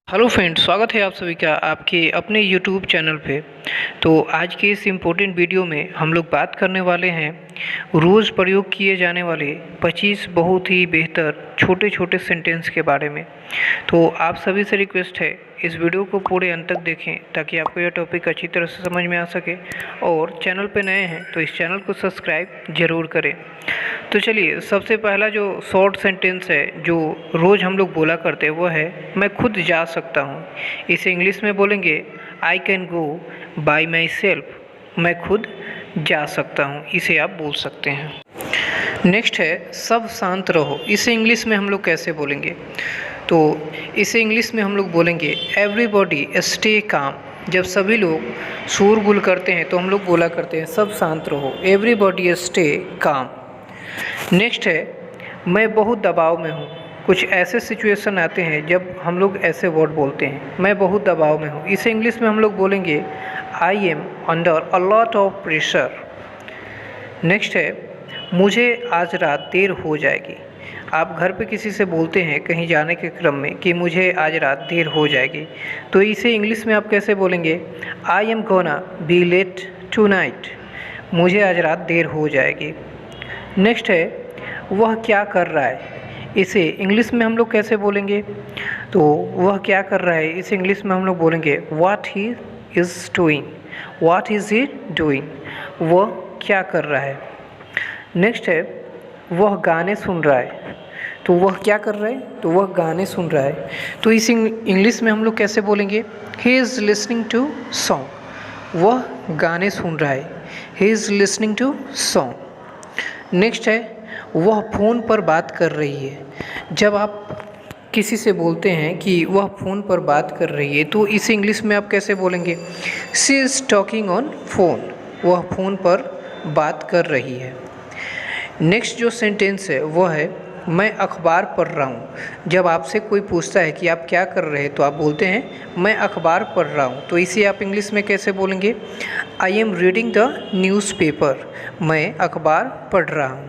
Hello friends, स्वागत है आप सभी का आपके अपने यूट्यूब चैनल पे। तो आज के इस इम्पोर्टेंट वीडियो में हम लोग बात करने वाले हैं रोज़ प्रयोग किए जाने वाले 25 बहुत ही बेहतर छोटे छोटे सेंटेंस के बारे में। तो आप सभी से रिक्वेस्ट है इस वीडियो को पूरे अंत तक देखें ताकि आपको यह टॉपिक अच्छी तरह से समझ में आ सके, और चैनल पे नए हैं तो इस चैनल को सब्सक्राइब ज़रूर करें। तो चलिए, सबसे पहला जो शॉर्ट सेंटेंस है जो रोज़ हम लोग बोला करते हैं वो है मैं खुद जा सकता हूँ। इसे इंग्लिश में बोलेंगे I can go bye my self. मैं खुद जा सकता हूँ, इसे आप बोल सकते हैं। नेक्स्ट है सब शांत रहो। इसे इंग्लिश में हम लोग कैसे बोलेंगे? तो इसे इंग्लिश में हम लोग बोलेंगे एवरीबॉडी स्टे काम। जब सभी लोग शोरगुल करते हैं तो हम लोग बोला करते हैं सब शांत रहो, एवरीबॉडी स्टे काम। नेक्स्ट है मैं बहुत दबाव में हूँ। कुछ ऐसे सिचुएशन आते हैं जब हम लोग ऐसे वर्ड बोलते हैं, मैं बहुत दबाव में हूँ। इसे इंग्लिश में हम लोग बोलेंगे I M under a lot of pressure. Next है मुझे आज रात देर हो जाएगी। आप घर पे किसी से बोलते हैं कहीं जाने के क्रम में कि मुझे आज रात देर हो जाएगी, तो इसे इंग्लिश में आप कैसे बोलेंगे? I am gonna be late tonight. मुझे आज रात देर हो जाएगी। नेक्स्ट है वह क्या कर रहा है। इसे इंग्लिश में हम लोग कैसे बोलेंगे? तो वह क्या कर रहा है, इसे इंग्लिश में हम लोग बोलेंगे what he is doing. What is he doing, वह क्या कर रहा है। नेक्स्ट है वह गाने सुन रहा है। तो वह क्या कर रहा है? तो वह गाने सुन रहा है। तो इसे इंग्लिश में हम लोग कैसे बोलेंगे? He is listening to song. वह गाने सुन रहा है, he is listening to song. Next है वह फ़ोन पर बात कर रही है। जब आप किसी से बोलते हैं कि वह फ़ोन पर बात कर रही है तो इसे इंग्लिश में आप कैसे बोलेंगे? She is talking on phone. वह फ़ोन पर बात कर रही है। नेक्स्ट जो सेंटेंस है वो है मैं अखबार पढ़ रहा हूँ। जब आपसे कोई पूछता है कि आप क्या कर रहे हैं तो आप बोलते हैं मैं अखबार पढ़ रहा हूँ। तो इसे आप इंग्लिश में कैसे बोलेंगे? I am reading the newspaper. मैं अखबार पढ़ रहा हूँ।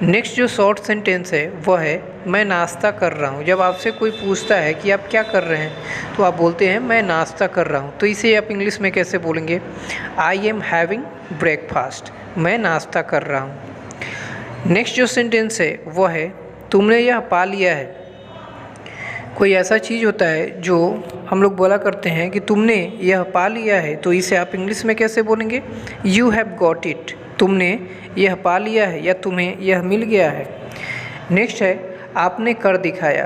नेक्स्ट जो शॉर्ट सेंटेंस है वह है मैं नाश्ता कर रहा हूँ। जब आपसे कोई पूछता है कि आप क्या कर रहे हैं तो आप बोलते हैं मैं नाश्ता कर रहा हूँ। तो इसे आप इंग्लिश में कैसे बोलेंगे? I am having breakfast. मैं नाश्ता कर रहा हूँ। नेक्स्ट जो सेंटेंस है वो है तुमने यह पा लिया है। कोई ऐसा चीज़ होता है जो हम लोग बोला करते हैं कि तुमने यह पा लिया है, तो इसे आप इंग्लिश में कैसे बोलेंगे? You have got it. तुमने यह पा लिया है या तुम्हें यह मिल गया है। नेक्स्ट है आपने कर दिखाया।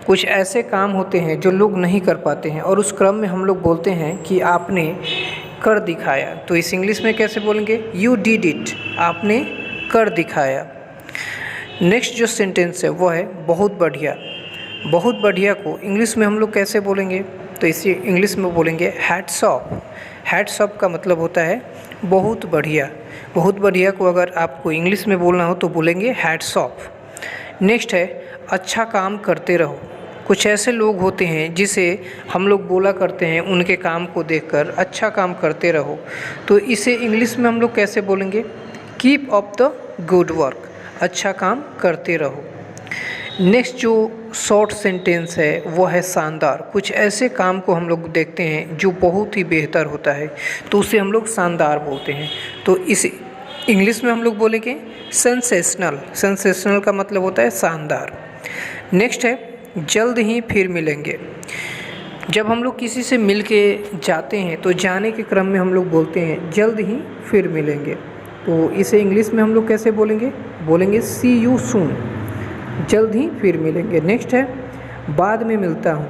कुछ ऐसे काम होते हैं जो लोग नहीं कर पाते हैं और उस क्रम में हम लोग बोलते हैं कि आपने कर दिखाया। तो इस इंग्लिश में कैसे बोलेंगे? You did it. आपने कर दिखाया। नेक्स्ट जो सेंटेंस है वो है बहुत बढ़िया। बहुत बढ़िया को इंग्लिश में हम लोग कैसे बोलेंगे? तो इसे इंग्लिश में बोलेंगे हैट्स ऑफ। हैट्स ऑफ का मतलब होता है बहुत बढ़िया। बहुत बढ़िया को अगर आपको इंग्लिश में बोलना हो तो बोलेंगे हैट्स ऑफ। नेक्स्ट है अच्छा काम करते रहो। कुछ ऐसे लोग होते हैं जिसे हम लोग बोला करते हैं उनके काम को देखकर अच्छा काम करते रहो। तो इसे इंग्लिश में हम लोग कैसे बोलेंगे? Keep up the good work. अच्छा काम करते रहो। नेक्स्ट जो शॉर्ट सेंटेंस है वो है शानदार। कुछ ऐसे काम को हम लोग देखते हैं जो बहुत ही बेहतर होता है तो उसे हम लोग शानदार बोलते हैं। तो इस इंग्लिश में हम लोग बोलेंगे सेंसेशनल। सेंसेशनल का मतलब होता है शानदार। नेक्स्ट है जल्द ही फिर मिलेंगे। जब हम लोग किसी से मिल के जाते हैं तो जाने के क्रम में हम लोग बोलते हैं जल्द ही फिर मिलेंगे। तो इसे इंग्लिश में हम लोग कैसे बोलेंगे? बोलेंगे सी यू सून। जल्द ही फिर मिलेंगे। नेक्स्ट है बाद में मिलता हूँ।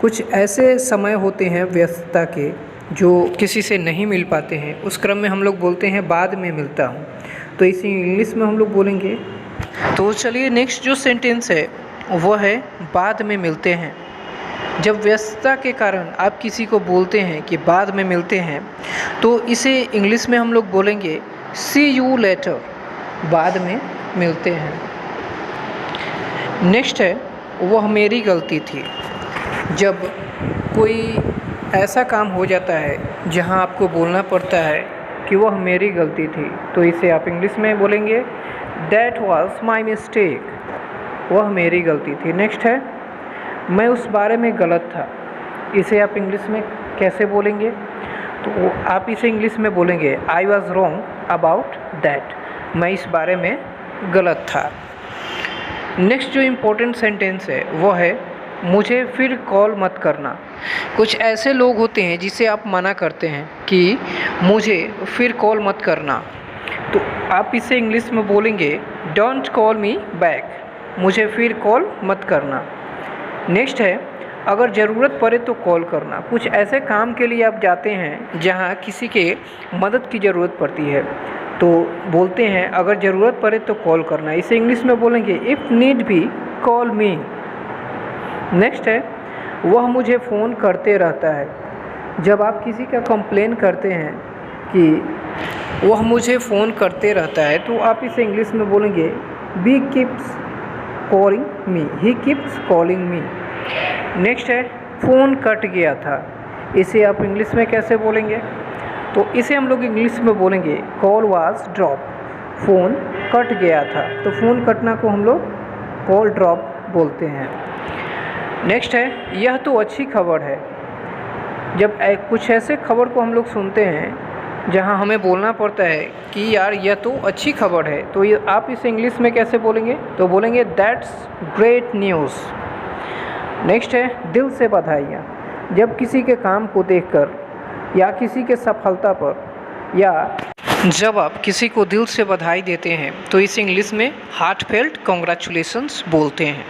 कुछ ऐसे समय होते हैं व्यस्तता के जो किसी से नहीं मिल पाते हैं, उस क्रम में हम लोग बोलते हैं बाद में मिलता हूँ। तो इसे इंग्लिश में हम लोग बोलेंगे। तो चलिए, नेक्स्ट जो सेंटेंस है वह है बाद में मिलते हैं। जब व्यस्तता के कारण आप किसी को बोलते हैं कि बाद में मिलते हैं तो इसे इंग्लिश में हम लोग बोलेंगे सी यू लेटर। बाद में मिलते हैं। नेक्स्ट है वह मेरी गलती थी। जब कोई ऐसा काम हो जाता है जहां आपको बोलना पड़ता है कि वह मेरी गलती थी तो इसे आप इंग्लिश में बोलेंगे दैट वाज माय मिस्टेक। वह मेरी गलती थी। नेक्स्ट है मैं उस बारे में गलत था, इसे आप इंग्लिश में कैसे बोलेंगे? तो आप इसे इंग्लिश में बोलेंगे I was wrong about that, मैं इस बारे में गलत था। नेक्स्ट जो इम्पोर्टेंट सेंटेंस है वो है मुझे फिर कॉल मत करना। कुछ ऐसे लोग होते हैं जिसे आप मना करते हैं कि मुझे फिर कॉल मत करना, तो आप इसे इंग्लिश में बोलेंगे डोंट कॉल मी बैक, मुझे फिर कॉल मत करना। नेक्स्ट है अगर ज़रूरत पड़े तो कॉल करना। कुछ ऐसे काम के लिए आप जाते हैं जहां किसी के मदद की ज़रूरत पड़ती है, तो बोलते हैं अगर ज़रूरत पड़े तो कॉल करना, इसे इंग्लिश में बोलेंगे if need be call me. Next है वह मुझे फ़ोन करते रहता है। जब आप किसी का कंप्लेन करते हैं कि वह मुझे फ़ोन करते रहता है, तो आप इसे इंग्लिश में बोलेंगे be keeps calling me, he keeps calling me. Next है फ़ोन कट गया था, इसे आप इंग्लिश में कैसे बोलेंगे? तो इसे हम लोग इंग्लिश में बोलेंगे call was drop, phone cut गया था, तो फ़ोन कटना को हम लोग कॉल ड्रॉप बोलते हैं। नेक्स्ट है यह तो अच्छी खबर है। जब कुछ ऐसे खबर को हम लोग सुनते हैं जहां हमें बोलना पड़ता है कि यार यह तो अच्छी खबर है, तो ये आप इसे इंग्लिश में कैसे बोलेंगे? तो बोलेंगे दैट्स ग्रेट न्यूज़। नेक्स्ट है दिल से बधाइयाँ। जब किसी के काम को देखकर या किसी के सफलता पर या जब आप किसी को दिल से बधाई देते हैं तो इसे इंग्लिश में हार्टफेल्ट कॉन्ग्रेचुलेशंस बोलते हैं।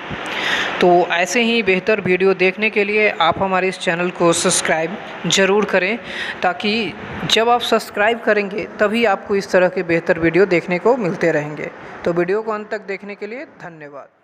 तो ऐसे ही बेहतर वीडियो देखने के लिए आप हमारे इस चैनल को सब्सक्राइब ज़रूर करें, ताकि जब आप सब्सक्राइब करेंगे तभी आपको इस तरह के बेहतर वीडियो देखने को मिलते रहेंगे। तो वीडियो को अंत तक देखने के लिए धन्यवाद।